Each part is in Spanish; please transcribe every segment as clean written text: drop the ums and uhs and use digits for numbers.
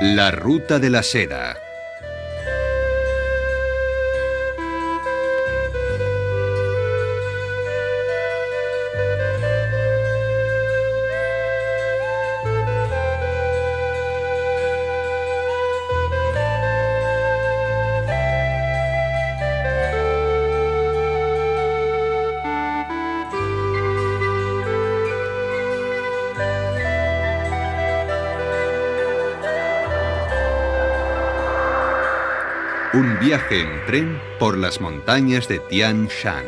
La Ruta de la Seda. Un viaje en tren por las montañas de Tian Shan.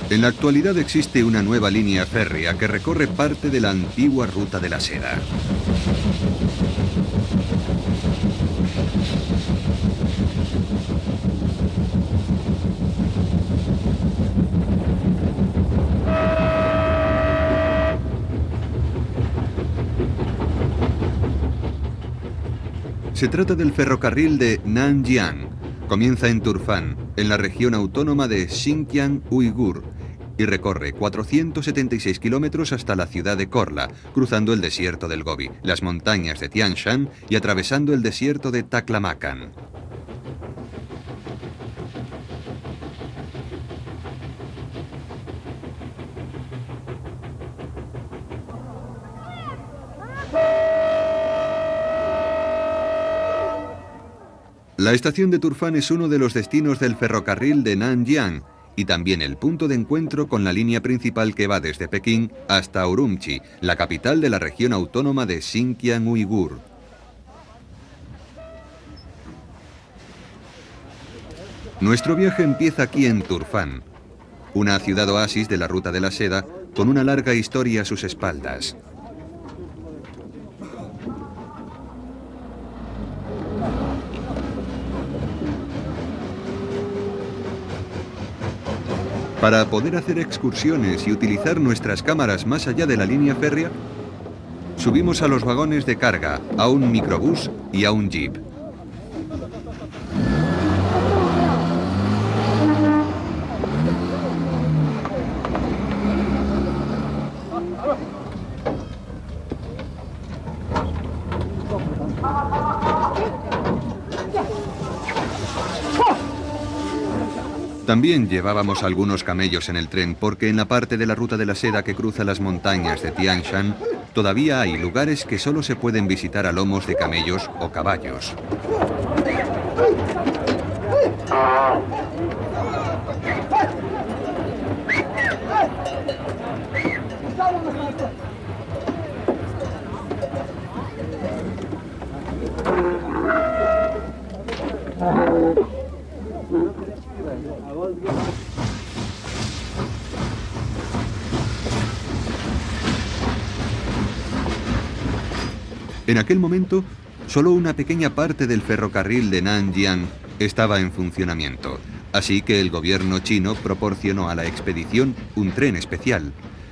En la actualidad existe una nueva línea férrea que recorre parte de la antigua Ruta de la Seda. Se trata del ferrocarril de Nanjiang. Comienza en Turfan, en la región autónoma de Xinjiang Uigur, y recorre 476 kilómetros hasta la ciudad de Korla, cruzando el desierto del Gobi, las montañas de Tian Shan y atravesando el desierto de Taklamakan. La estación de Turfan es uno de los destinos del ferrocarril de Nanjiang y también el punto de encuentro con la línea principal que va desde Pekín hasta Urumqi, la capital de la región autónoma de Xinjiang Uigur. Nuestro viaje empieza aquí en Turfan, una ciudad oasis de la Ruta de la Seda con una larga historia a sus espaldas. Para poder hacer excursiones y utilizar nuestras cámaras más allá de la línea férrea, subimos a los vagones de carga, a un microbús y a un jeep. También llevábamos algunos camellos en el tren porque en la parte de la Ruta de la Seda que cruza las montañas de Tian Shan todavía hay lugares que solo se pueden visitar a lomos de camellos o caballos. En aquel momento, solo una pequeña parte del ferrocarril de Nanjiang estaba en funcionamiento, así que el gobierno chino proporcionó a la expedición un tren especial.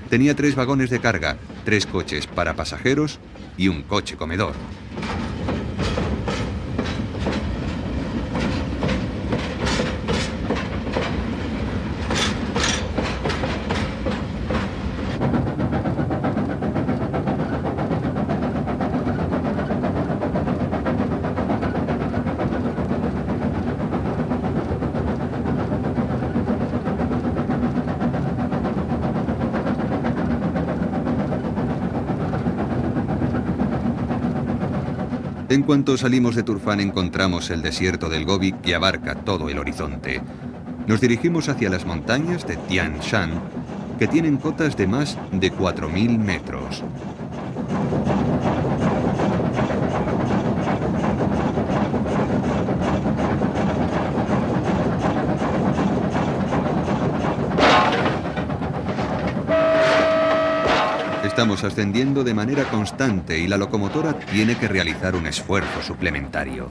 Tenía 3 vagones de carga, 3 coches para pasajeros y un coche comedor. En cuanto salimos de Turfán encontramos el desierto del Gobi que abarca todo el horizonte. Nos dirigimos hacia las montañas de Tian Shan, que tienen cotas de más de 4.000 metros. Estamos ascendiendo de manera constante y la locomotora tiene que realizar un esfuerzo suplementario.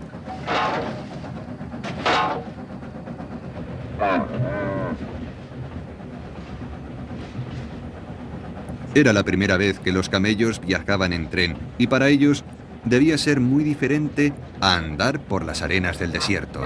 Era la primera vez que los camellos viajaban en tren y para ellos debía ser muy diferente a andar por las arenas del desierto.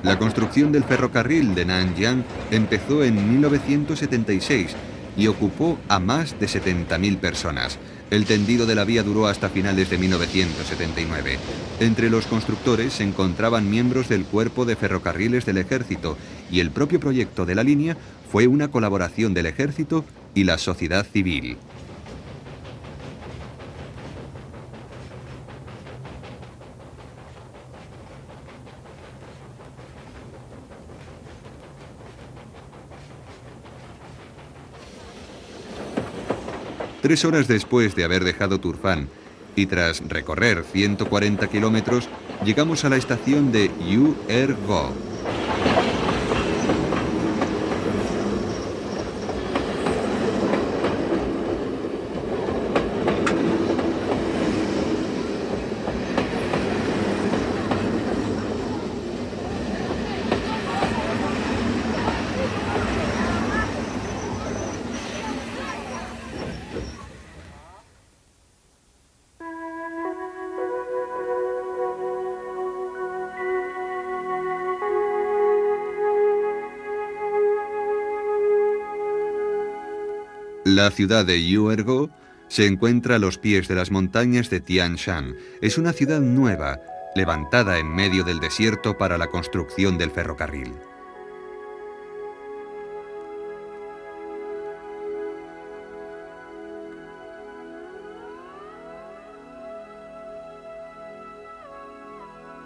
La construcción del ferrocarril de Nanyang empezó en 1976 y ocupó a más de 70.000 personas. El tendido de la vía duró hasta finales de 1979. Entre los constructores se encontraban miembros del Cuerpo de Ferrocarriles del Ejército y el propio proyecto de la línea fue una colaboración del Ejército y la sociedad civil. Tres horas después de haber dejado Turfán y tras recorrer 140 kilómetros, llegamos a la estación de Yuergo. La ciudad de Yuergo se encuentra a los pies de las montañas de Tian Shan. Es una ciudad nueva, levantada en medio del desierto para la construcción del ferrocarril.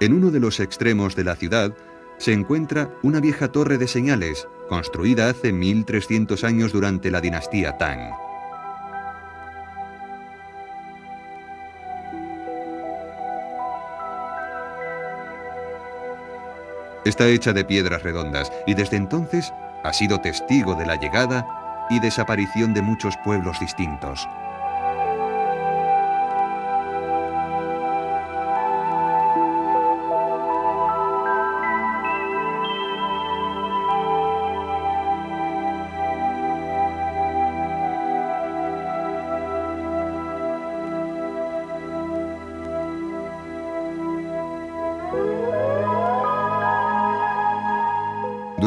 En uno de los extremos de la ciudad se encuentra una vieja torre de señales, construida hace 1300 años durante la dinastía Tang. Está hecha de piedras redondas y desde entonces ha sido testigo de la llegada y desaparición de muchos pueblos distintos.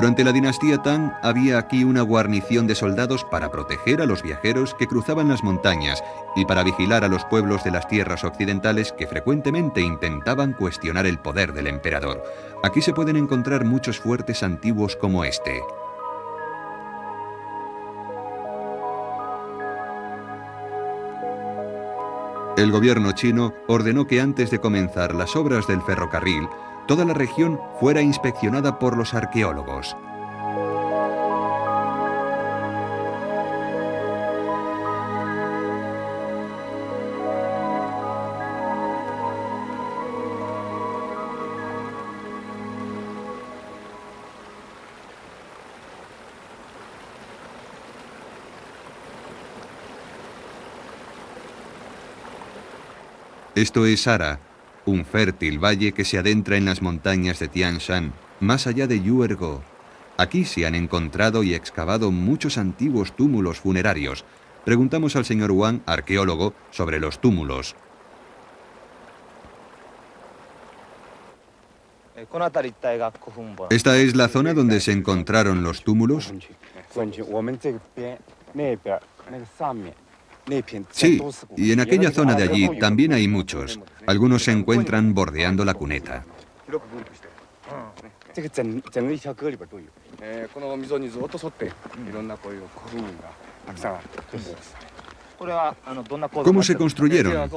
Durante la dinastía Tang había aquí una guarnición de soldados para proteger a los viajeros que cruzaban las montañas y para vigilar a los pueblos de las tierras occidentales que frecuentemente intentaban cuestionar el poder del emperador. Aquí se pueden encontrar muchos fuertes antiguos como este. El gobierno chino ordenó que antes de comenzar las obras del ferrocarril, toda la región fuera inspeccionada por los arqueólogos. Esto es Ara, un fértil valle que se adentra en las montañas de Tian Shan, más allá de Yuergo. Aquí se han encontrado y excavado muchos antiguos túmulos funerarios. Preguntamos al señor Wang, arqueólogo, sobre los túmulos. ¿Esta es la zona donde se encontraron los túmulos? Sí, y en aquella zona de allí también hay muchos. Algunos se encuentran bordeando la cuneta. ¿Cómo se construyeron?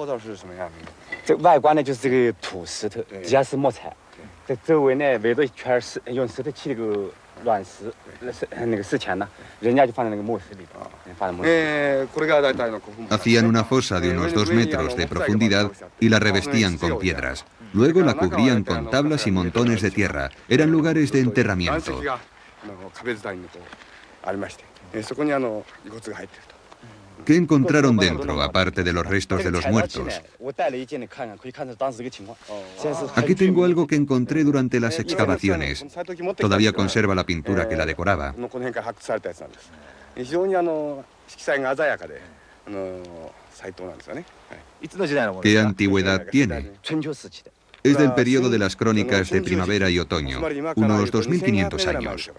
Hacían una fosa de unos 2 metros de profundidad y la revestían con piedras. Luego la cubrían con tablas y montones de tierra. Eran lugares de enterramiento. ¿Qué encontraron dentro, aparte de los restos de los muertos? Aquí tengo algo que encontré durante las excavaciones. Todavía conserva la pintura que la decoraba. ¿Qué antigüedad tiene? Es del periodo de las crónicas de primavera y otoño, unos 2500 años.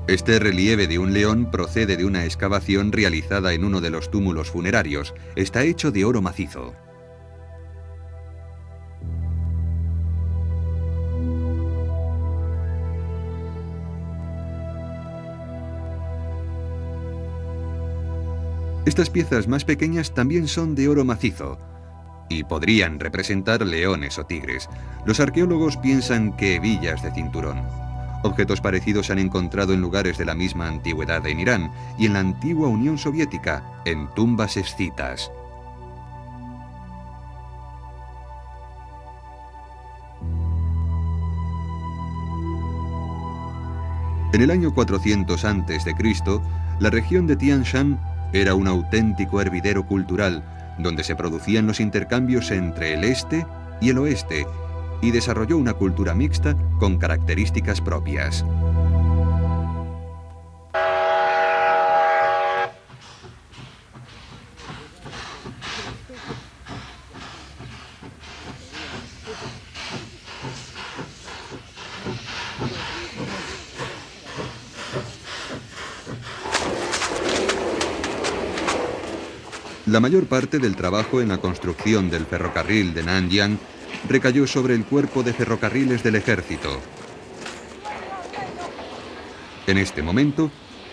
Este relieve de un león procede de una excavación realizada en uno de los túmulos funerarios. Está hecho de oro macizo. Estas piezas más pequeñas también son de oro macizo y podrían representar leones o tigres. Los arqueólogos piensan que hebillas de cinturón. Objetos parecidos se han encontrado en lugares de la misma antigüedad en Irán y en la antigua Unión Soviética, en tumbas escitas. En el año 400 a.C., la región de Tian Shan era un auténtico hervidero cultural, donde se producían los intercambios entre el este y el oeste, y desarrolló una cultura mixta con características propias. La mayor parte del trabajo en la construcción del ferrocarril de Nanyang recayó sobre el cuerpo de ferrocarriles del ejército. En este momento,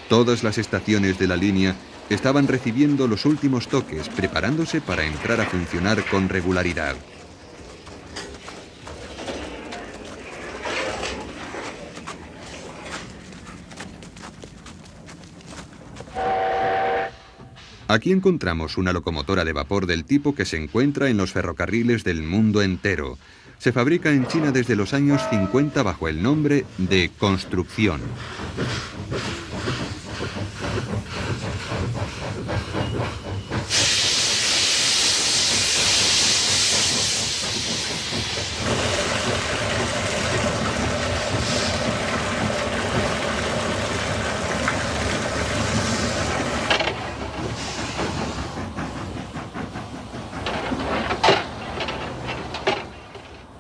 todas las estaciones de la línea estaban recibiendo los últimos toques, preparándose para entrar a funcionar con regularidad. Aquí encontramos una locomotora de vapor del tipo que se encuentra en los ferrocarriles del mundo entero. Se fabrica en China desde los años 50 bajo el nombre de construcción.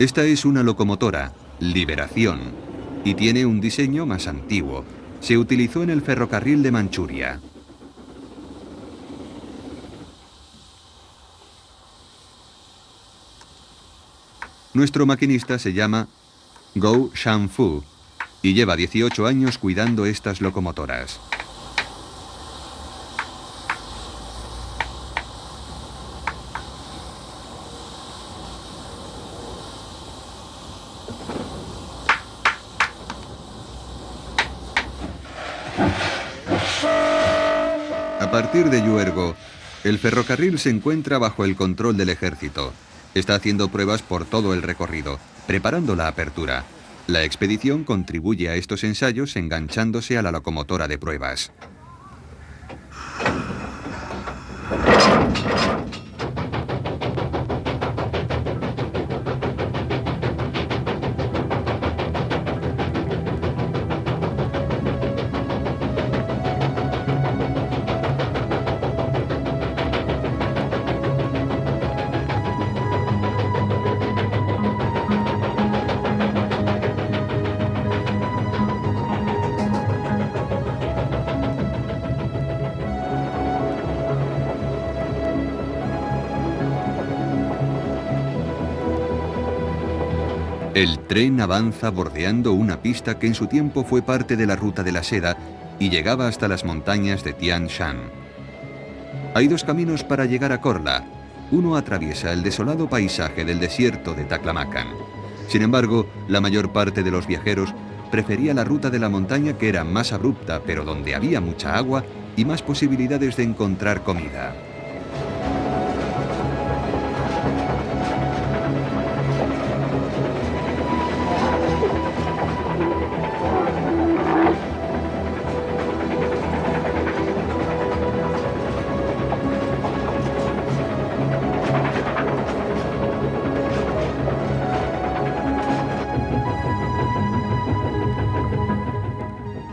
Esta es una locomotora, Liberación, y tiene un diseño más antiguo. Se utilizó en el ferrocarril de Manchuria. Nuestro maquinista se llama Gou Shanfu y lleva 18 años cuidando estas locomotoras. A partir de Yuergo, el ferrocarril se encuentra bajo el control del ejército. Está haciendo pruebas por todo el recorrido, preparando la apertura. La expedición contribuye a estos ensayos enganchándose a la locomotora de pruebas. El tren avanza bordeando una pista que en su tiempo fue parte de la ruta de la seda y llegaba hasta las montañas de Tian Shan. Hay dos caminos para llegar a Korla. Uno atraviesa el desolado paisaje del desierto de Taklamakan. Sin embargo, la mayor parte de los viajeros prefería la ruta de la montaña, que era más abrupta, pero donde había mucha agua y más posibilidades de encontrar comida.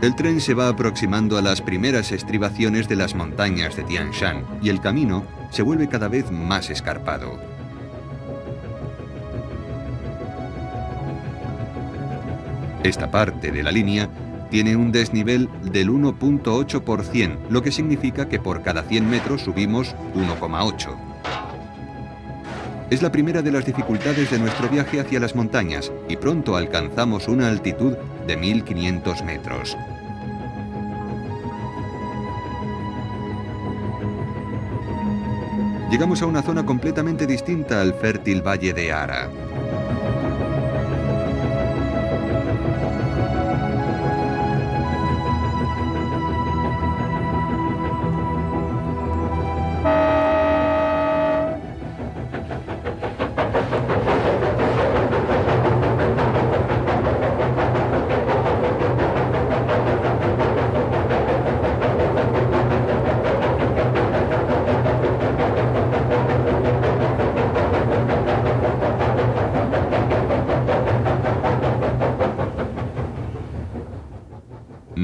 El tren se va aproximando a las primeras estribaciones de las montañas de Tian Shan y el camino se vuelve cada vez más escarpado. Esta parte de la línea tiene un desnivel del 1,8%, lo que significa que por cada 100 metros subimos 1,8. Es la primera de las dificultades de nuestro viaje hacia las montañas y pronto alcanzamos una altitud de 1500 metros. Llegamos a una zona completamente distinta al fértil valle de Ara.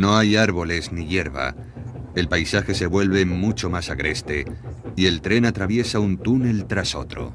No hay árboles ni hierba. El paisaje se vuelve mucho más agreste y el tren atraviesa un túnel tras otro.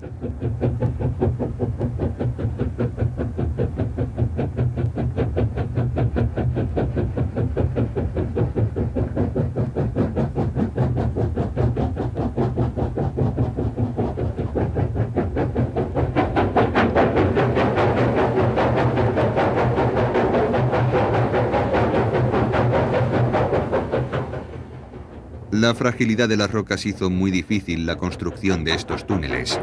La fragilidad de las rocas hizo muy difícil la construcción de estos túneles.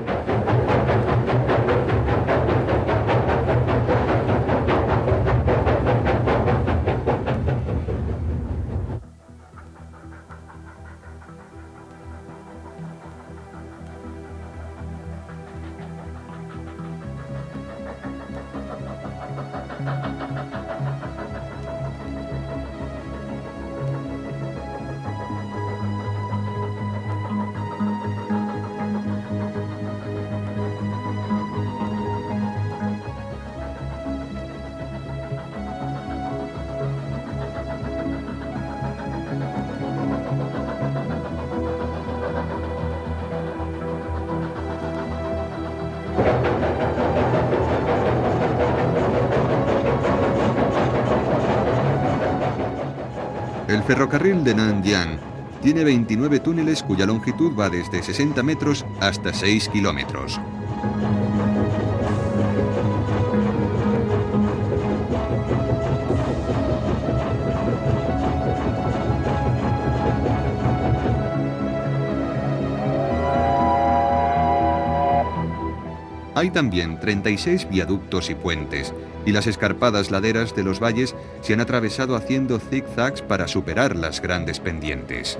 El ferrocarril de Nandian tiene 29 túneles cuya longitud va desde 60 metros hasta 6 kilómetros. Hay también 36 viaductos y puentes, y las escarpadas laderas de los valles se han atravesado haciendo zigzags para superar las grandes pendientes.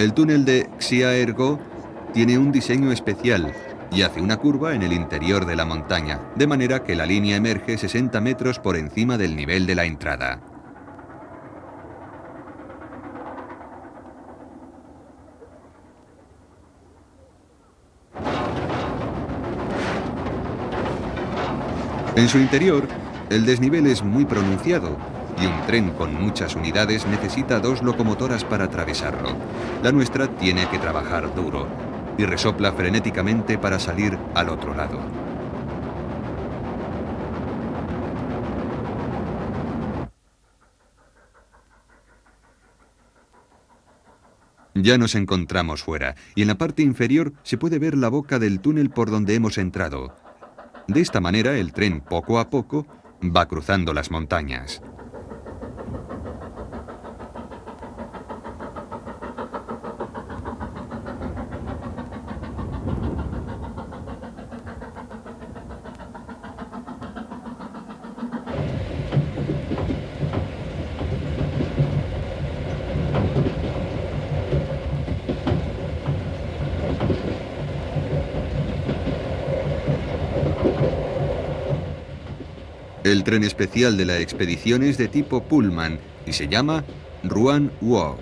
El túnel de Xiaergo tiene un diseño especial y hace una curva en el interior de la montaña, de manera que la línea emerge 60 metros por encima del nivel de la entrada. En su interior, el desnivel es muy pronunciado y un tren con muchas unidades necesita 2 locomotoras para atravesarlo. La nuestra tiene que trabajar duro y resopla frenéticamente para salir al otro lado. Ya nos encontramos fuera, y en la parte inferior se puede ver la boca del túnel por donde hemos entrado. De esta manera, el tren, poco a poco, va cruzando las montañas. El tren especial de la expedición es de tipo Pullman y se llama Ruan Huo.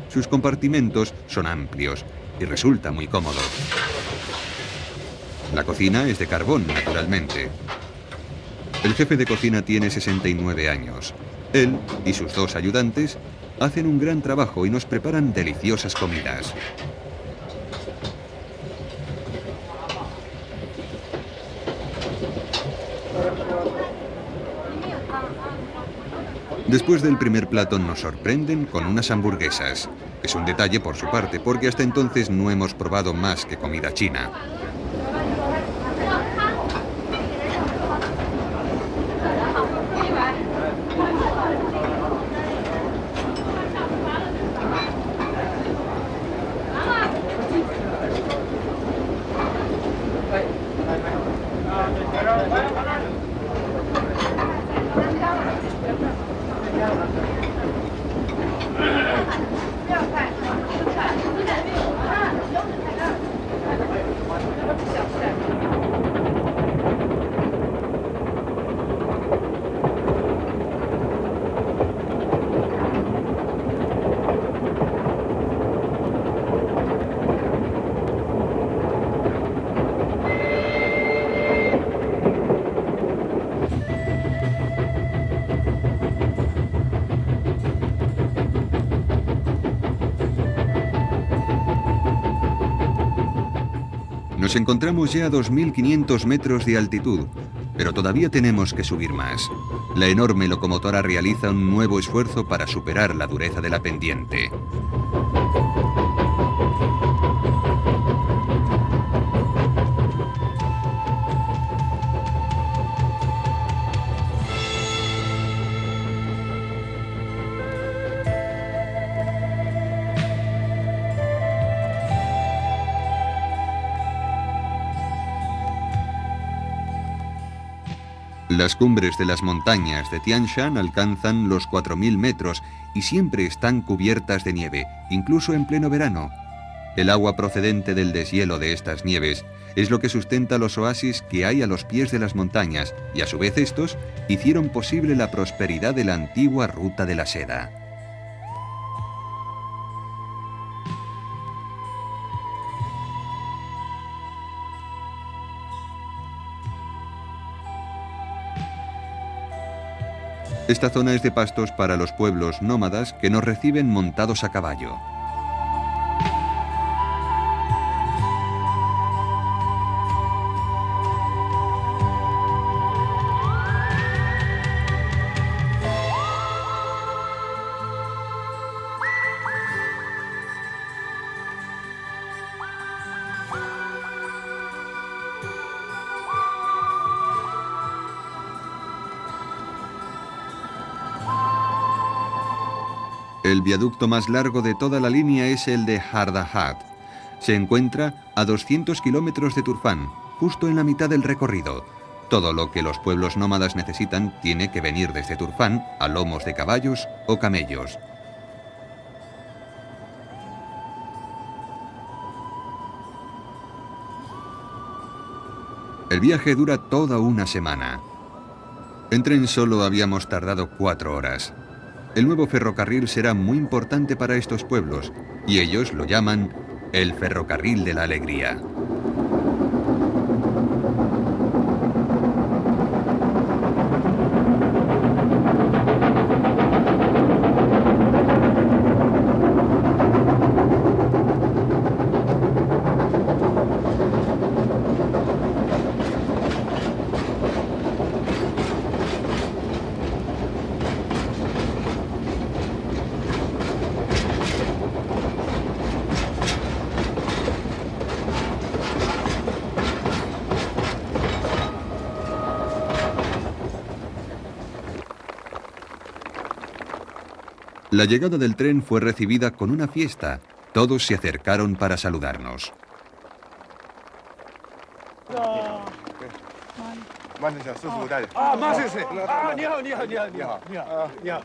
Sus compartimentos son amplios y resulta muy cómodo. La cocina es de carbón, naturalmente. El jefe de cocina tiene 69 años. Él y sus 2 ayudantes hacen un gran trabajo y nos preparan deliciosas comidas. Después del primer plato nos sorprenden con unas hamburguesas. Es un detalle por su parte, porque hasta entonces no hemos probado más que comida china. Nos encontramos ya a 2.500 metros de altitud, pero todavía tenemos que subir más. La enorme locomotora realiza un nuevo esfuerzo para superar la dureza de la pendiente. Las cumbres de las montañas de Tian Shan alcanzan los 4.000 metros y siempre están cubiertas de nieve, incluso en pleno verano. El agua procedente del deshielo de estas nieves es lo que sustenta los oasis que hay a los pies de las montañas, y a su vez estos hicieron posible la prosperidad de la antigua ruta de la seda. Esta zona es de pastos para los pueblos nómadas que nos reciben montados a caballo. El viaducto más largo de toda la línea es el de Hardahat. Se encuentra a 200 kilómetros de Turfán, justo en la mitad del recorrido. Todo lo que los pueblos nómadas necesitan tiene que venir desde Turfán a lomos de caballos o camellos. El viaje dura toda una semana. En tren solo habíamos tardado 4 horas. El nuevo ferrocarril será muy importante para estos pueblos, y ellos lo llaman el ferrocarril de la alegría. La llegada del tren fue recibida con una fiesta. Todos se acercaron para saludarnos.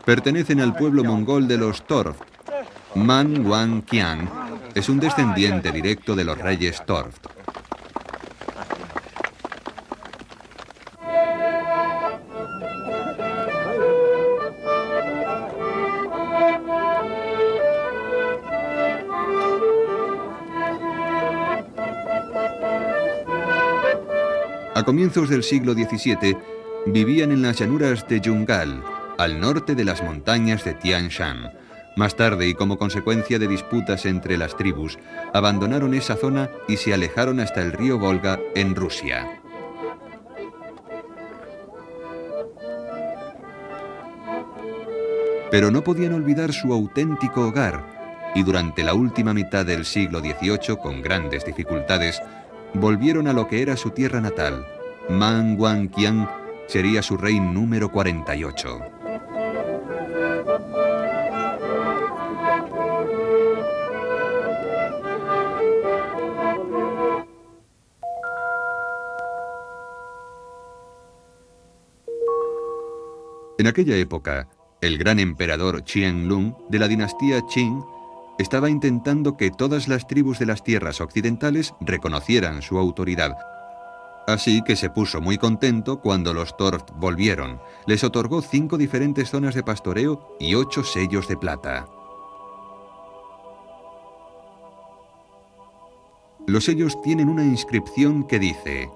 Pertenecen al pueblo mongol de los Torft. Man Wang Qian es un descendiente directo de los reyes Torft. A comienzos del siglo XVII, vivían en las llanuras de Yungal, al norte de las montañas de Tian Shan. Más tarde, y como consecuencia de disputas entre las tribus, abandonaron esa zona y se alejaron hasta el río Volga en Rusia. Pero no podían olvidar su auténtico hogar, y durante la última mitad del siglo XVIII, con grandes dificultades, volvieron a lo que era su tierra natal. Man Wang Qian sería su rey número 48. En aquella época, el gran emperador Qianlong de la dinastía Qing estaba intentando que todas las tribus de las tierras occidentales reconocieran su autoridad. Así que se puso muy contento cuando los Torft volvieron. Les otorgó 5 diferentes zonas de pastoreo y 8 sellos de plata. Los sellos tienen una inscripción que dice: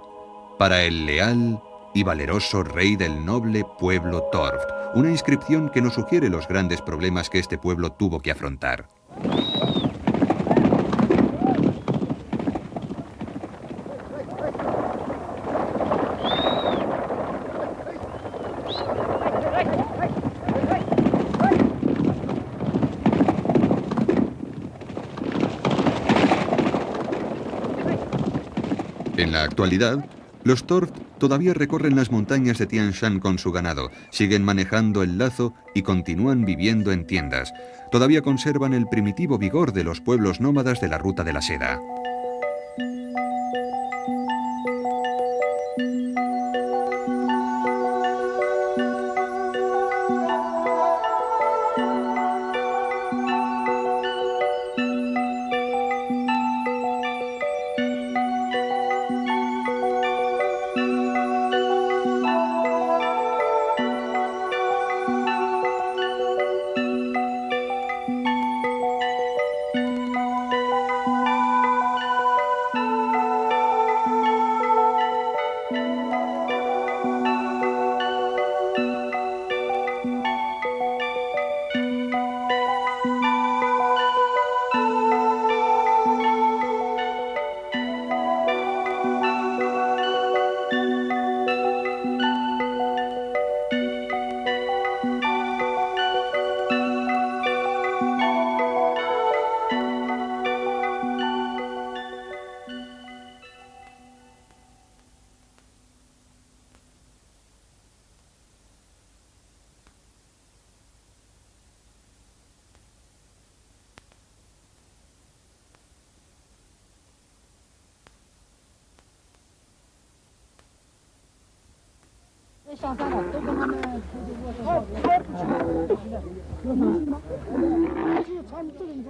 para el leal y valeroso rey del noble pueblo Torft. Una inscripción que nos sugiere los grandes problemas que este pueblo tuvo que afrontar. En la actualidad, los Torft todavía recorren las montañas de Tian Shan con su ganado, siguen manejando el lazo y continúan viviendo en tiendas. Todavía conservan el primitivo vigor de los pueblos nómadas de la Ruta de la Seda.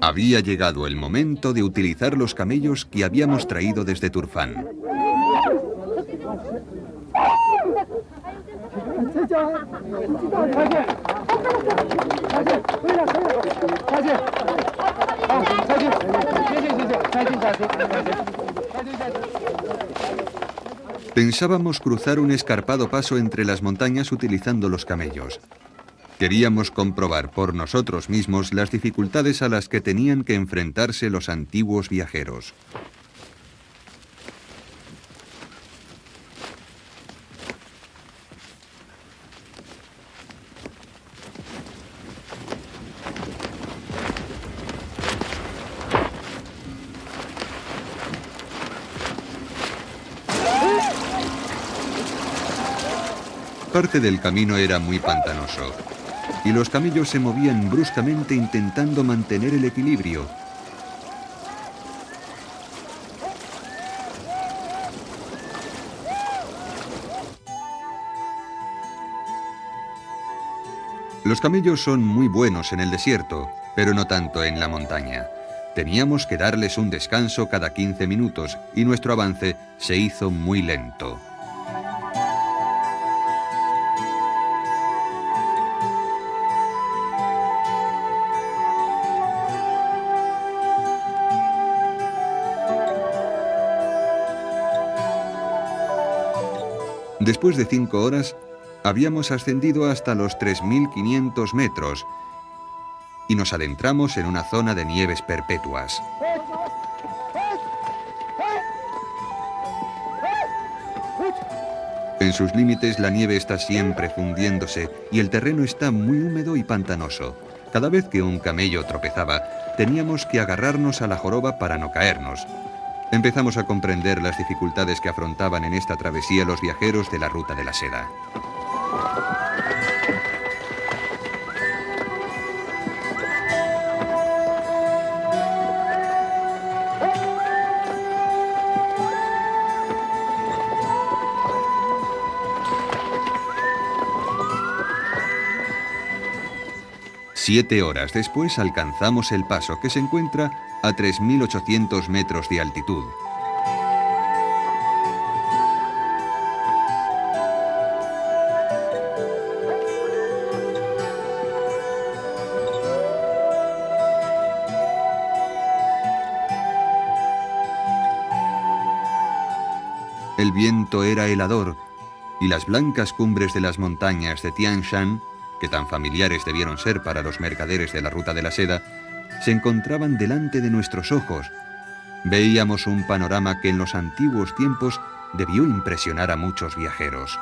Había llegado el momento de utilizar los camellos que habíamos traído desde Turfán. Pensábamos cruzar un escarpado paso entre las montañas utilizando los camellos. Queríamos comprobar por nosotros mismos las dificultades a las que tenían que enfrentarse los antiguos viajeros. Parte del camino era muy pantanoso. y los camellos se movían bruscamente intentando mantener el equilibrio. Los camellos son muy buenos en el desierto, pero no tanto en la montaña. Teníamos que darles un descanso cada 15 minutos y nuestro avance se hizo muy lento. Después de 5 horas, habíamos ascendido hasta los 3.500 metros y nos adentramos en una zona de nieves perpetuas. En sus límites la nieve está siempre fundiéndose y el terreno está muy húmedo y pantanoso. Cada vez que un camello tropezaba, teníamos que agarrarnos a la joroba para no caernos. Empezamos a comprender las dificultades que afrontaban en esta travesía los viajeros de la Ruta de la Seda. Siete horas después alcanzamos el paso, que se encuentra a 3.800 metros de altitud. El viento era helador y las blancas cumbres de las montañas de Tian Shan, que tan familiares debieron ser para los mercaderes de la Ruta de la Seda, se encontraban delante de nuestros ojos. Veíamos un panorama que en los antiguos tiempos debió impresionar a muchos viajeros.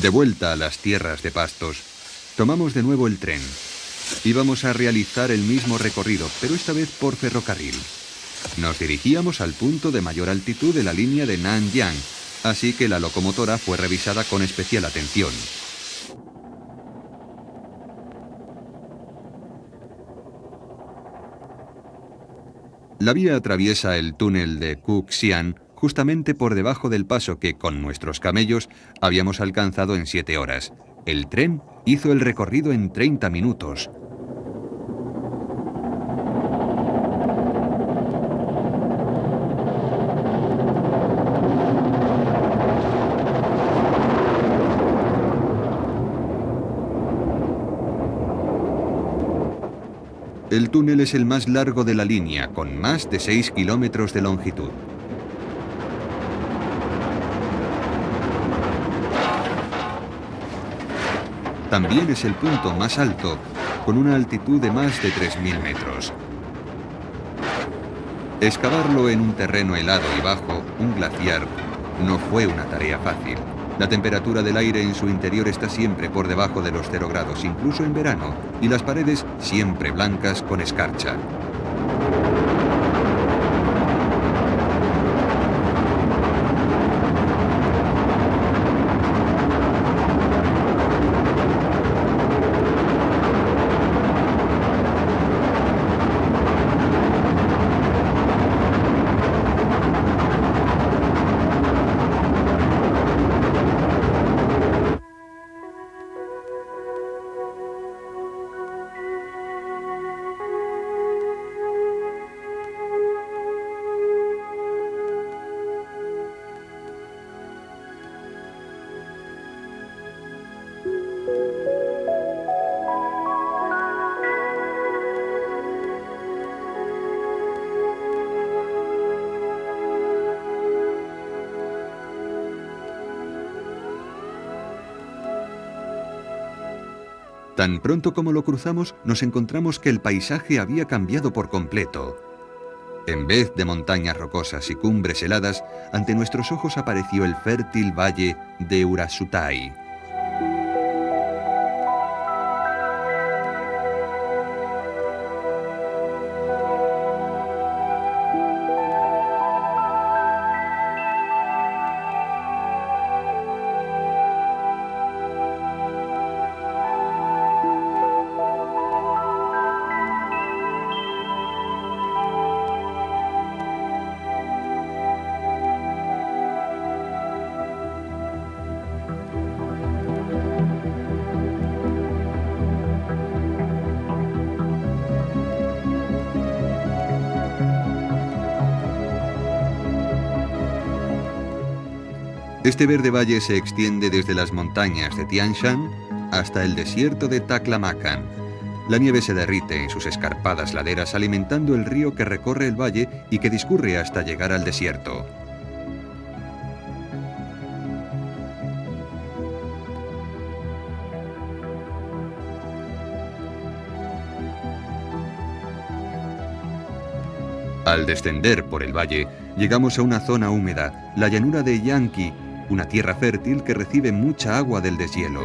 De vuelta a las tierras de pastos, tomamos de nuevo el tren. Íbamos a realizar el mismo recorrido, pero esta vez por ferrocarril. Nos dirigíamos al punto de mayor altitud de la línea de Nanyang, así que la locomotora fue revisada con especial atención. La vía atraviesa el túnel de Kuxian justamente por debajo del paso que, con nuestros camellos, habíamos alcanzado en 7 horas. El tren hizo el recorrido en 30 minutos. El túnel es el más largo de la línea, con más de 6 kilómetros de longitud. También es el punto más alto, con una altitud de más de 3.000 metros. Excavarlo en un terreno helado y bajo, un glaciar, no fue una tarea fácil. La temperatura del aire en su interior está siempre por debajo de los 0 grados, incluso en verano, y las paredes siempre blancas con escarcha. Tan pronto como lo cruzamos, nos encontramos que el paisaje había cambiado por completo. En vez de montañas rocosas y cumbres heladas, ante nuestros ojos apareció el fértil valle de Urasutai. Este verde valle se extiende desde las montañas de Tian Shan hasta el desierto de Taklamakan. La nieve se derrite en sus escarpadas laderas alimentando el río que recorre el valle y que discurre hasta llegar al desierto. Al descender por el valle, llegamos a una zona húmeda, la llanura de Yanqi, una tierra fértil que recibe mucha agua del deshielo.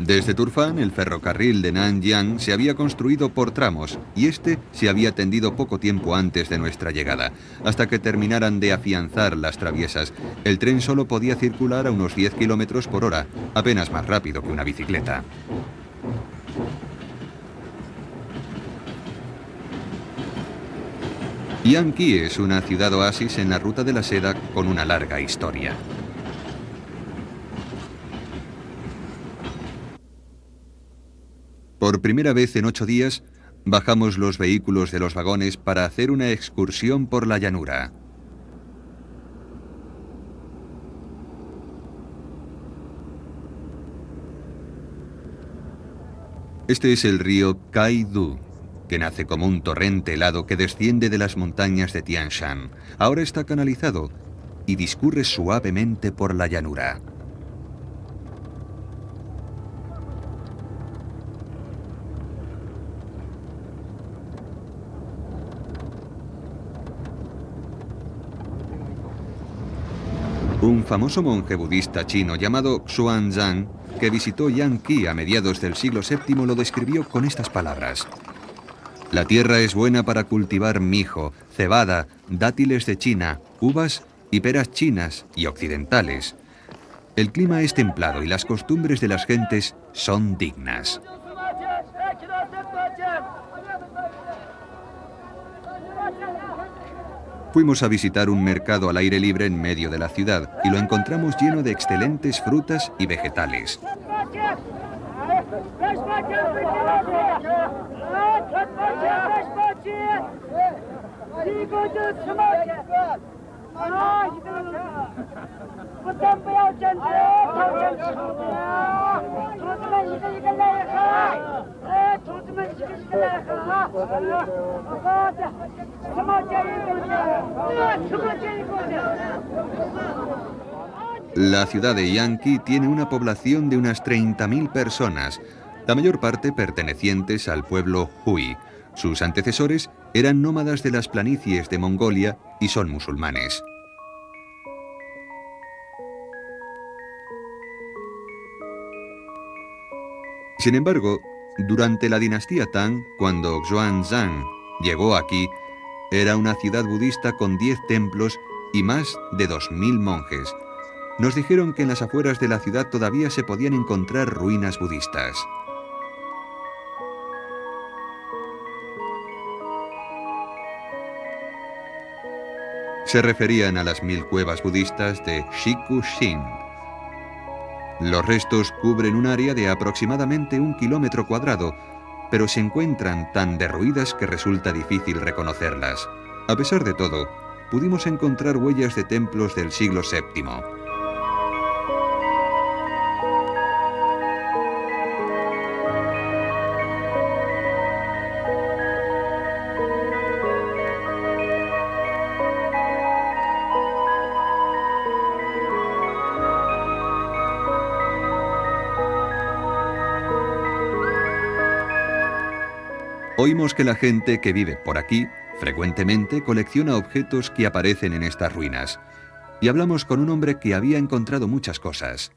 Desde Turfan, el ferrocarril de Nanyang se había construido por tramos y este se había tendido poco tiempo antes de nuestra llegada. Hasta que terminaran de afianzar las traviesas, el tren solo podía circular a unos 10 kilómetros por hora, apenas más rápido que una bicicleta. Yanqi es una ciudad oasis en la ruta de la seda con una larga historia. Por primera vez en 8 días, bajamos los vehículos de los vagones para hacer una excursión por la llanura. Este es el río Kaidu, que nace como un torrente helado que desciende de las montañas de Tian Shan. Ahora está canalizado y discurre suavemente por la llanura. Un famoso monje budista chino llamado Xuanzang, que visitó Yanqi a mediados del siglo VII, lo describió con estas palabras: la tierra es buena para cultivar mijo, cebada, dátiles de China, uvas y peras chinas y occidentales. El clima es templado y las costumbres de las gentes son dignas. Fuimos a visitar un mercado al aire libre en medio de la ciudad y lo encontramos lleno de excelentes frutas y vegetales. La ciudad de Yanqi tiene una población de unas 30.000 personas, la mayor parte pertenecientes al pueblo Hui. Sus antecesores eran nómadas de las planicies de Mongolia y son musulmanes. Sin embargo, durante la dinastía Tang, cuando Xuanzang llegó aquí, era una ciudad budista con 10 templos y más de 2.000 monjes. Nos dijeron que en las afueras de la ciudad todavía se podían encontrar ruinas budistas. Se referían a las 1000 cuevas budistas de Shikushin. Los restos cubren un área de aproximadamente 1 kilómetro cuadrado, pero se encuentran tan derruidas que resulta difícil reconocerlas. A pesar de todo, pudimos encontrar huellas de templos del siglo VII. Oímos que la gente que vive por aquí frecuentemente colecciona objetos que aparecen en estas ruinas. Y hablamos con un hombre que había encontrado muchas cosas.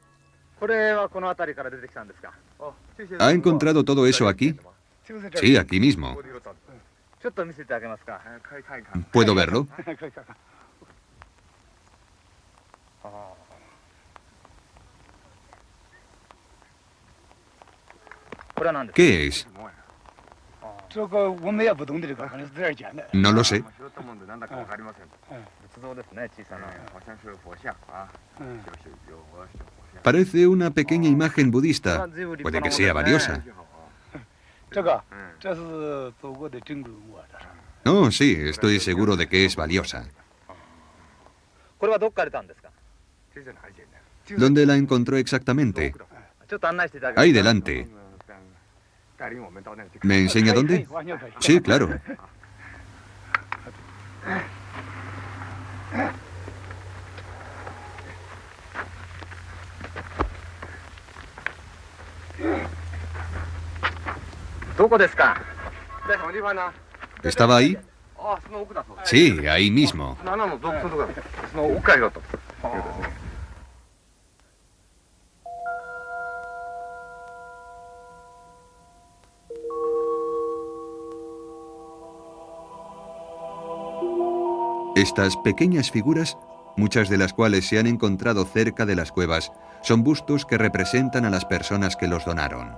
¿Ha encontrado todo eso aquí? Sí, aquí mismo. ¿Puedo verlo? ¿Qué es? No lo sé. Parece una pequeña imagen budista. Puede que sea valiosa. Oh, sí, estoy seguro de que es valiosa. ¿Dónde la encontró exactamente? Ahí delante. ¿Me enseña dónde? Sí, claro. ¿Estaba ahí? Sí, ahí mismo. Estas pequeñas figuras, muchas de las cuales se han encontrado cerca de las cuevas, son bustos que representan a las personas que los donaron.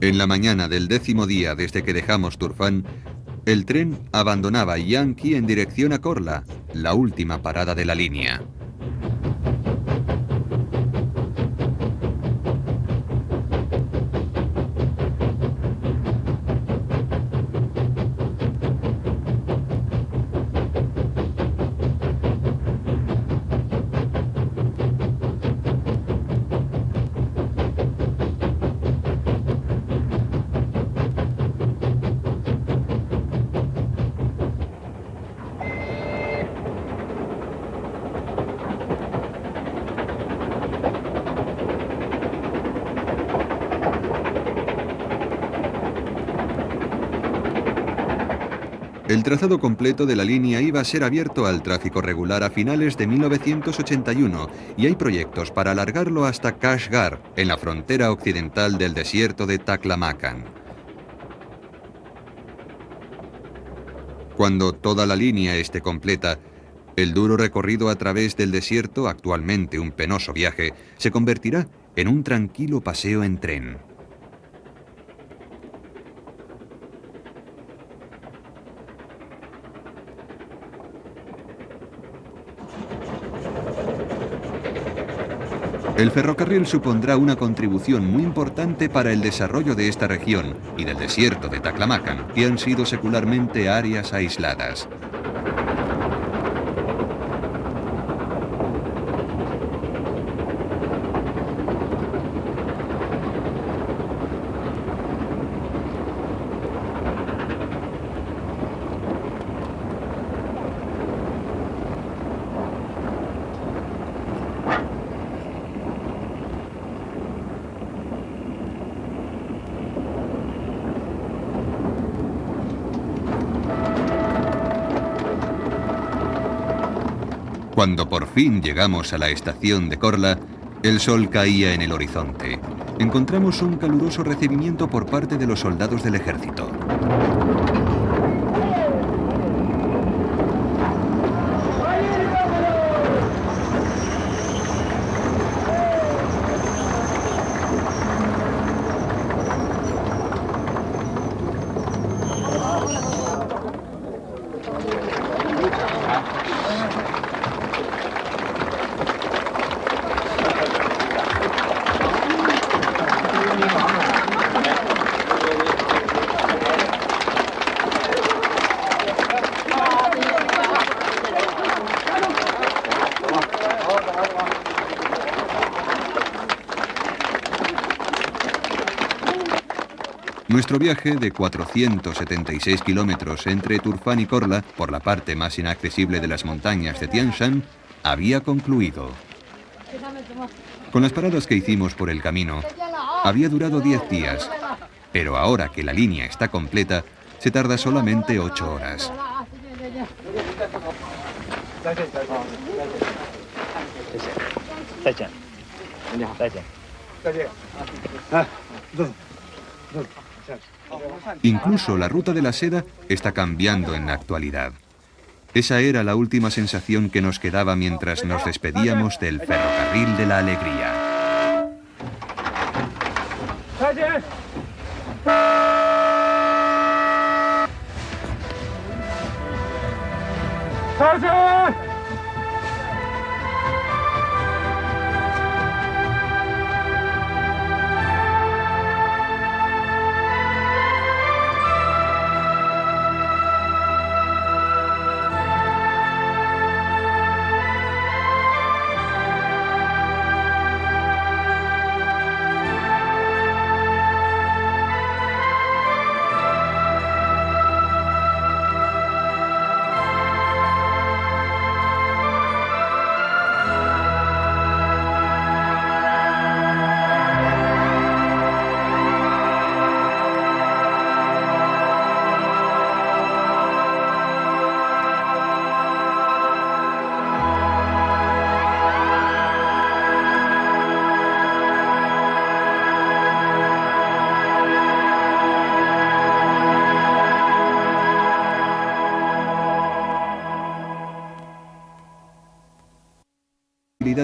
En la mañana del 10º día desde que dejamos Turfán, el tren abandonaba Yanqi en dirección a Korla, la última parada de la línea. El trazado completo de la línea iba a ser abierto al tráfico regular a finales de 1981 y hay proyectos para alargarlo hasta Kashgar, en la frontera occidental del desierto de Taklamakan. Cuando toda la línea esté completa, el duro recorrido a través del desierto, actualmente un penoso viaje, se convertirá en un tranquilo paseo en tren. El ferrocarril supondrá una contribución muy importante para el desarrollo de esta región y del desierto de Taklamakan, que han sido secularmente áreas aisladas. Cuando por fin llegamos a la estación de Korla, el sol caía en el horizonte. Encontramos un caluroso recibimiento por parte de los soldados del ejército. Nuestro viaje de 476 kilómetros entre Turfán y Korla, por la parte más inaccesible de las montañas de Tian Shan, había concluido. Con las paradas que hicimos por el camino, había durado 10 días, pero ahora que la línea está completa, se tarda solamente 8 horas. Incluso la ruta de la seda está cambiando en la actualidad. Esa era la última sensación que nos quedaba mientras nos despedíamos del ferrocarril de la alegría.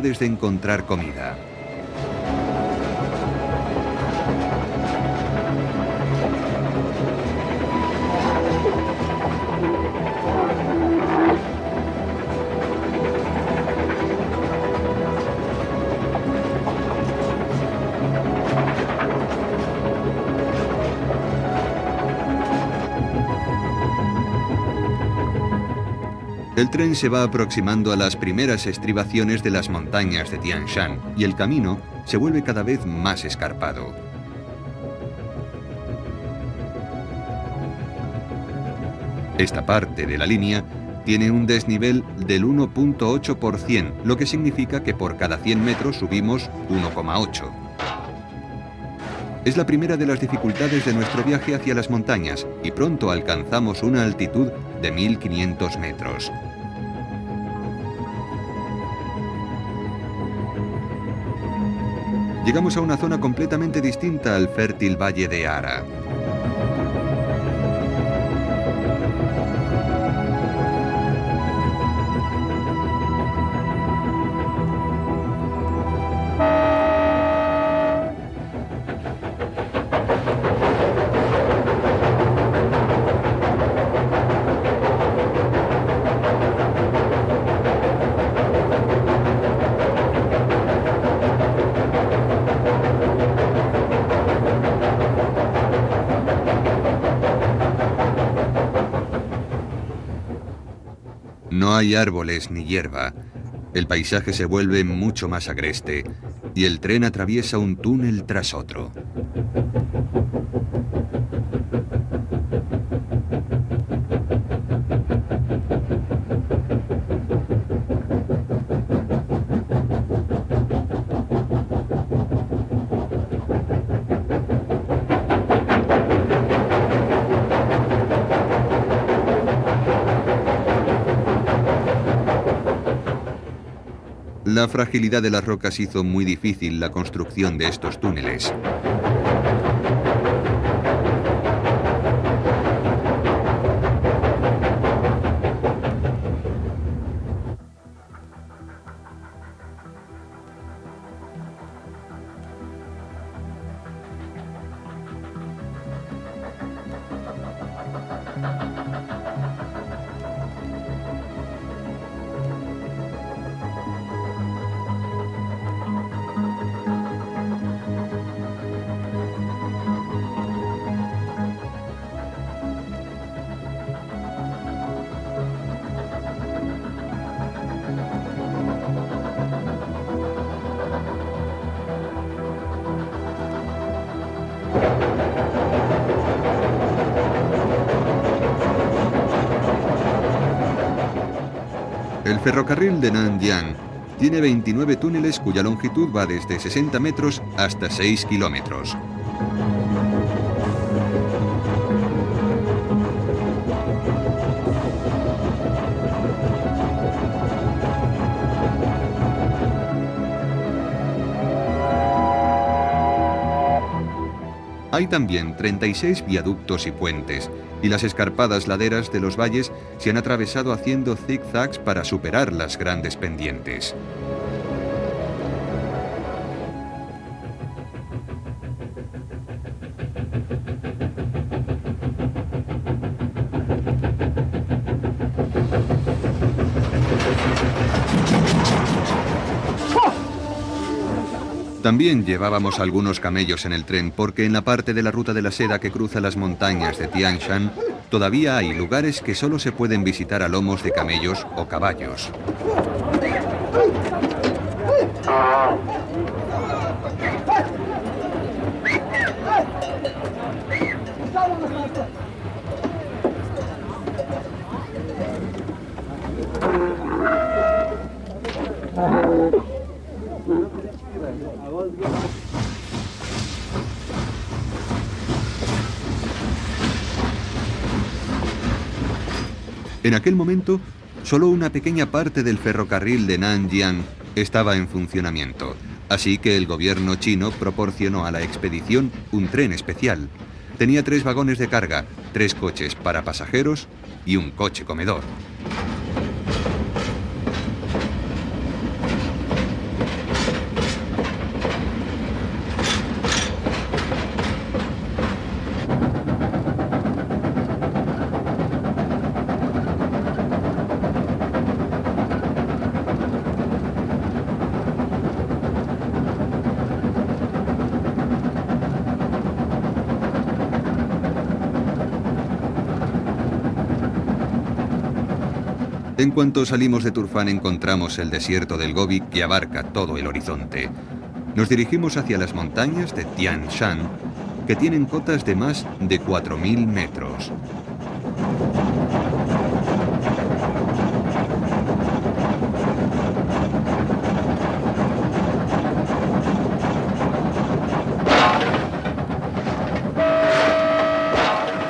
De encontrar comida. El tren se va aproximando a las primeras estribaciones de las montañas de Tian Shan y el camino se vuelve cada vez más escarpado. Esta parte de la línea tiene un desnivel del 1,8%, lo que significa que por cada 100 metros subimos 1,8. Es la primera de las dificultades de nuestro viaje hacia las montañas y pronto alcanzamos una altitud de 1500 metros. Llegamos a una zona completamente distinta al fértil valle de Ara. No hay árboles ni hierba. El paisaje se vuelve mucho más agreste y el tren atraviesa un túnel tras otro. La fragilidad de las rocas hizo muy difícil la construcción de estos túneles. El ferrocarril de Nanjiang tiene 29 túneles cuya longitud va desde 60 metros hasta 6 kilómetros. Hay también 36 viaductos y puentes, y las escarpadas laderas de los valles se han atravesado haciendo zigzags para superar las grandes pendientes. También llevábamos algunos camellos en el tren porque en la parte de la ruta de la seda que cruza las montañas de Tian Shan todavía hay lugares que solo se pueden visitar a lomos de camellos o caballos. En aquel momento, solo una pequeña parte del ferrocarril de Nanjiang estaba en funcionamiento, así que el gobierno chino proporcionó a la expedición un tren especial. Tenía 3 vagones de carga, 3 coches para pasajeros y un coche comedor. En cuanto salimos de Turfan encontramos el desierto del Gobi que abarca todo el horizonte. Nos dirigimos hacia las montañas de Tian Shan, que tienen cotas de más de 4000 metros.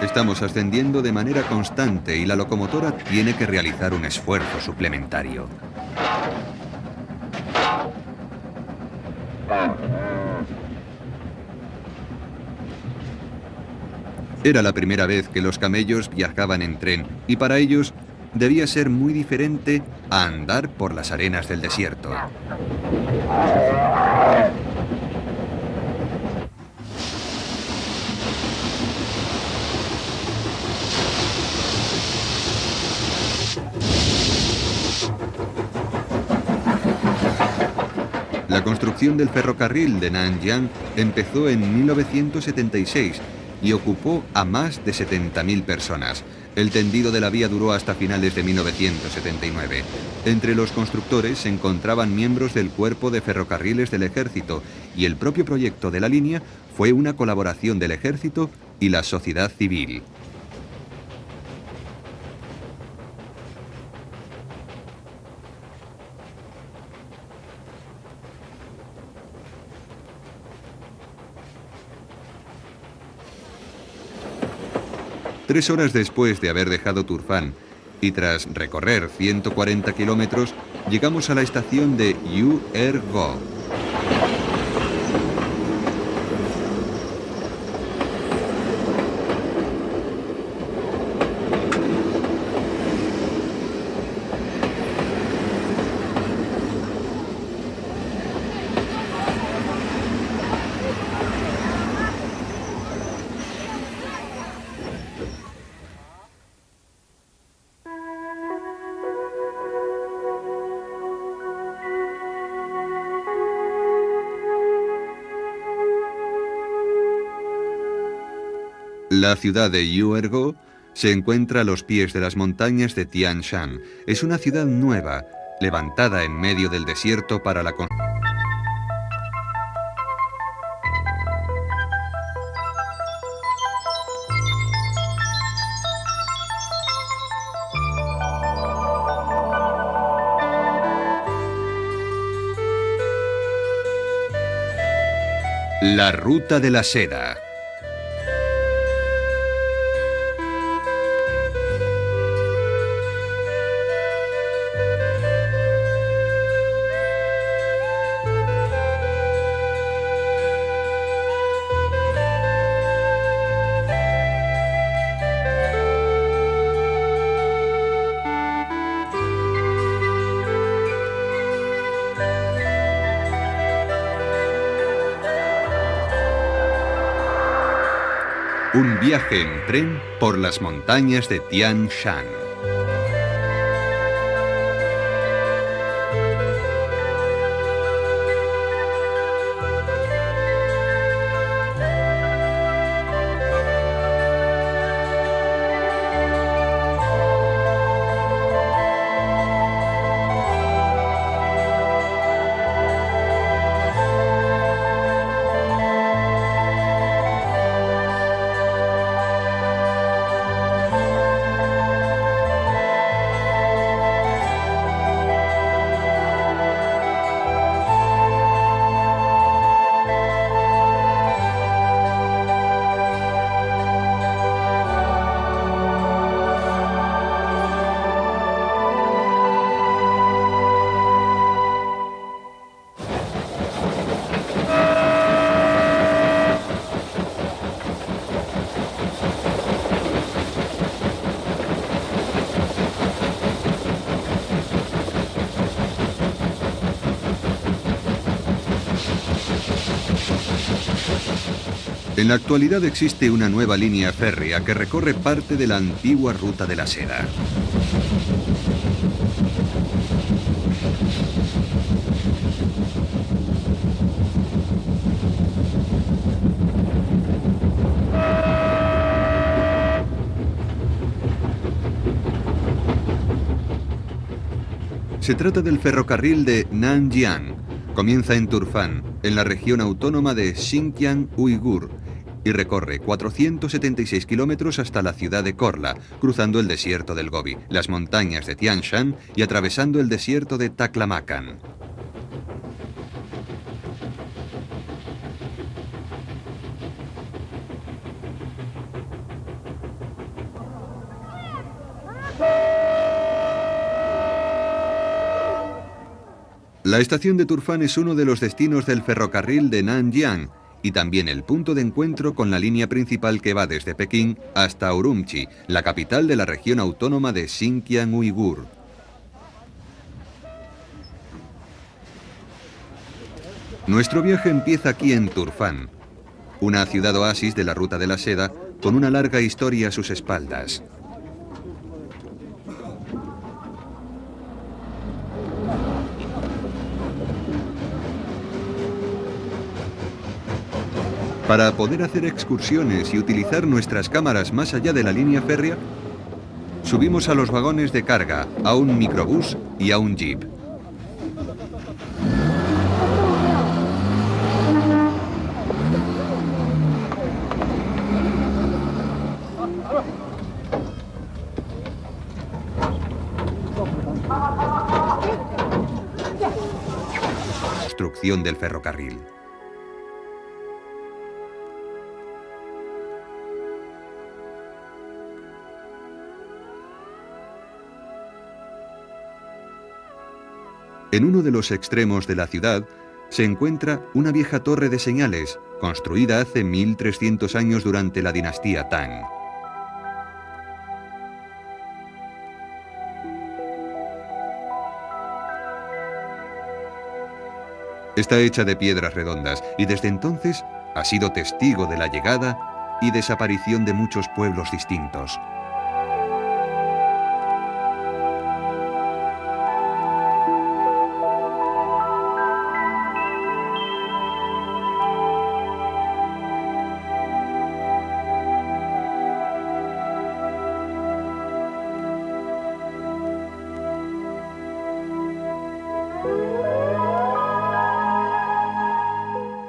Estamos ascendiendo de manera constante y la locomotora tiene que realizar un esfuerzo suplementario. Era la primera vez que los camellos viajaban en tren y para ellos debía ser muy diferente a andar por las arenas del desierto. La construcción del ferrocarril de Nanjiang empezó en 1976 y ocupó a más de 70.000 personas. El tendido de la vía duró hasta finales de 1979. Entre los constructores se encontraban miembros del Cuerpo de Ferrocarriles del Ejército y el propio proyecto de la línea fue una colaboración del Ejército y la sociedad civil. Tres horas después de haber dejado Turfan, Y tras recorrer 140 kilómetros, llegamos a la estación de URGO. La ciudad de Yuergo se encuentra a los pies de las montañas de Tian Shan. Es una ciudad nueva, levantada en medio del desierto para la construcción. La Ruta de la Seda. Un viaje en tren por las montañas de Tian Shan. En la actualidad existe una nueva línea férrea que recorre parte de la antigua Ruta de la Seda. Se trata del ferrocarril de Nanjiang. Comienza en Turfan, en la región autónoma de Xinjiang Uigur, y recorre 476 kilómetros hasta la ciudad de Korla, cruzando el desierto del Gobi, las montañas de Tian Shan y atravesando el desierto de Taklamakan. La estación de Turfan es uno de los destinos del ferrocarril de Nanjiang y también el punto de encuentro con la línea principal que va desde Pekín hasta Urumqi, la capital de la región autónoma de Xinjiang Uigur. Nuestro viaje empieza aquí en Turfan, una ciudad oasis de la Ruta de la Seda con una larga historia a sus espaldas. Para poder hacer excursiones y utilizar nuestras cámaras más allá de la línea férrea, subimos a los vagones de carga, a un microbús y a un jeep. Construcción del ferrocarril. En uno de los extremos de la ciudad se encuentra una vieja torre de señales, construida hace 1300 años durante la dinastía Tang. Está hecha de piedras redondas y desde entonces ha sido testigo de la llegada y desaparición de muchos pueblos distintos.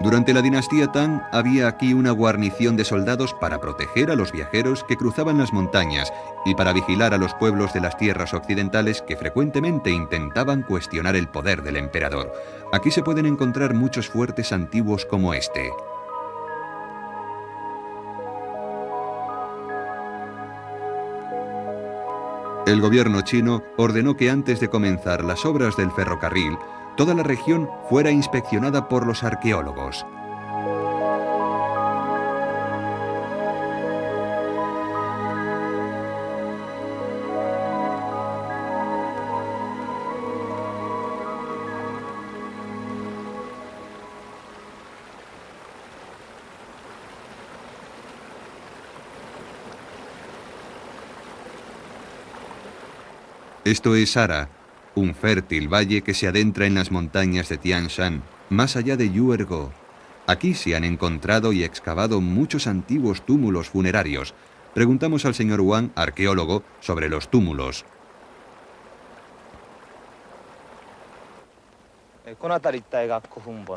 Durante la dinastía Tang había aquí una guarnición de soldados para proteger a los viajeros que cruzaban las montañas y para vigilar a los pueblos de las tierras occidentales que frecuentemente intentaban cuestionar el poder del emperador. Aquí se pueden encontrar muchos fuertes antiguos como este. El gobierno chino ordenó que antes de comenzar las obras del ferrocarril, toda la región fuera inspeccionada por los arqueólogos. Esto es Ara, un fértil valle que se adentra en las montañas de Tian Shan, más allá de Yuergo. Aquí se han encontrado y excavado muchos antiguos túmulos funerarios. Preguntamos al señor Wang, arqueólogo, sobre los túmulos.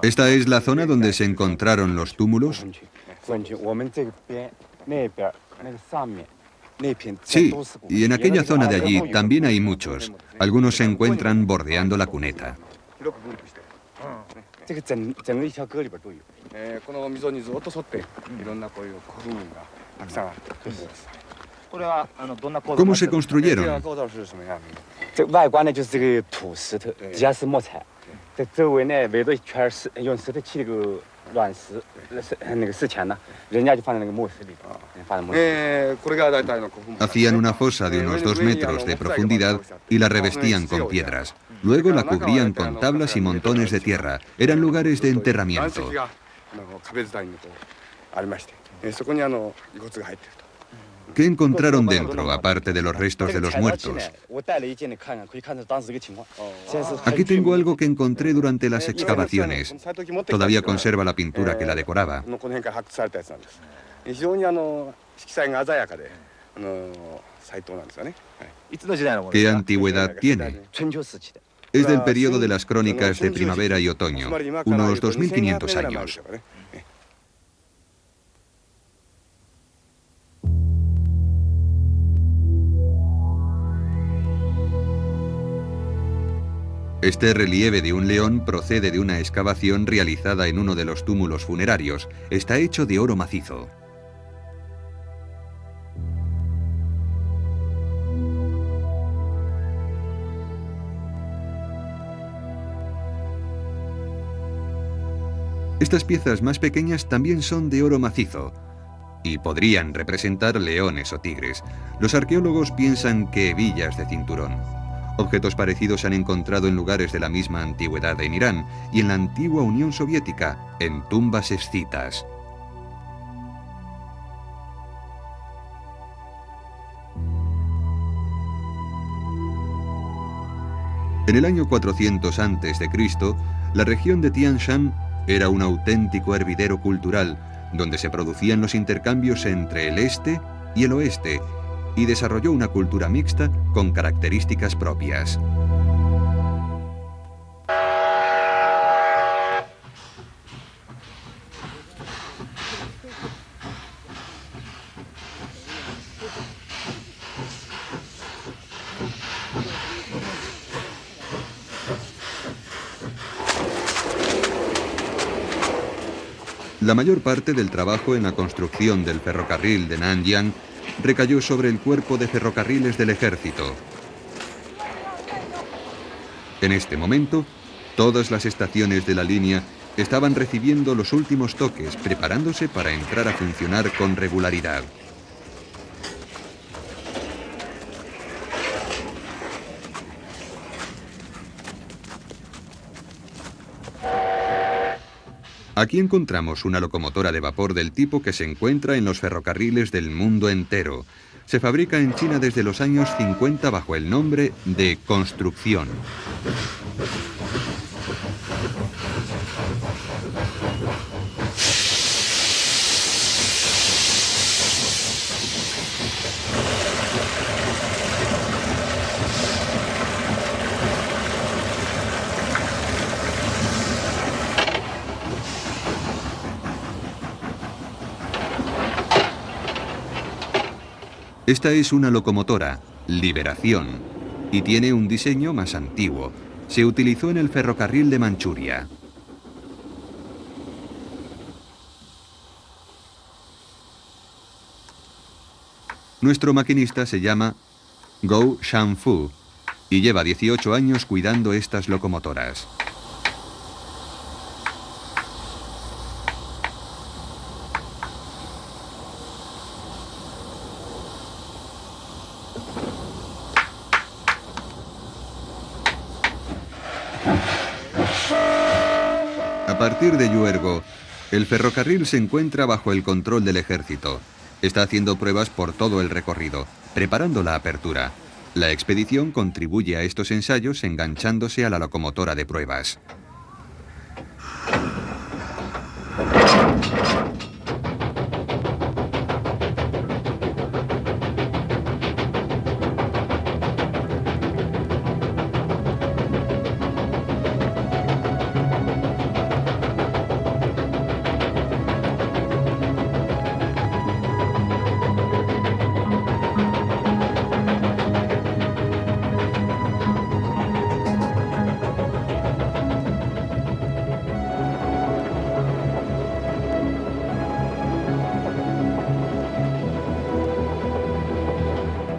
¿Esta es la zona donde se encontraron los túmulos? Sí, y en aquella zona de allí también hay muchos. Algunos se encuentran bordeando la cuneta. ¿Cómo se construyeron? Hacían una fosa de unos 2 metros de profundidad y la revestían con piedras. Luego la cubrían con tablas y montones de tierra. Eran lugares de enterramiento. ¿Qué encontraron dentro, aparte de los restos de los muertos? Aquí tengo algo que encontré durante las excavaciones. Todavía conserva la pintura que la decoraba. ¿Qué antigüedad tiene? Es del periodo de las crónicas de primavera y otoño, unos 2500 años. Este relieve de un león procede de una excavación realizada en uno de los túmulos funerarios. Está hecho de oro macizo. Estas piezas más pequeñas también son de oro macizo y podrían representar leones o tigres. Los arqueólogos piensan que hebillas de cinturón. Objetos parecidos se han encontrado en lugares de la misma antigüedad en Irán y en la antigua Unión Soviética, en tumbas escitas. En el año 400 a.C., la región de Tian Shan era un auténtico hervidero cultural, donde se producían los intercambios entre el este y el oeste, y desarrolló una cultura mixta con características propias. La mayor parte del trabajo en la construcción del ferrocarril de Nanyang recayó sobre el cuerpo de ferrocarriles del ejército. En este momento, Todas las estaciones de la línea estaban recibiendo los últimos toques, preparándose para entrar a funcionar con regularidad. Aquí encontramos una locomotora de vapor del tipo que se encuentra en los ferrocarriles del mundo entero. Se fabrica en China desde los años 50 bajo el nombre de Construcción. Esta es una locomotora, Liberación, y tiene un diseño más antiguo. Se utilizó en el ferrocarril de Manchuria. Nuestro maquinista se llama Gou Shanfu y lleva 18 años cuidando estas locomotoras. A partir de Yuergo, el ferrocarril se encuentra bajo el control del ejército. Está haciendo pruebas por todo el recorrido, preparando la apertura. La expedición contribuye a estos ensayos enganchándose a la locomotora de pruebas.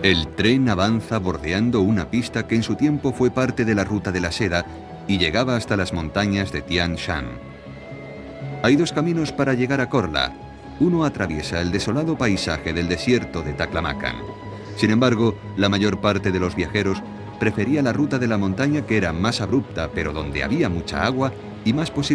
El tren avanza bordeando una pista que en su tiempo fue parte de la ruta de la seda y llegaba hasta las montañas de Tian Shan. Hay dos caminos para llegar a Korla. Uno atraviesa el desolado paisaje del desierto de Taklamakan. Sin embargo, la mayor parte de los viajeros prefería la ruta de la montaña, que era más abrupta, pero donde había mucha agua y más posibilidades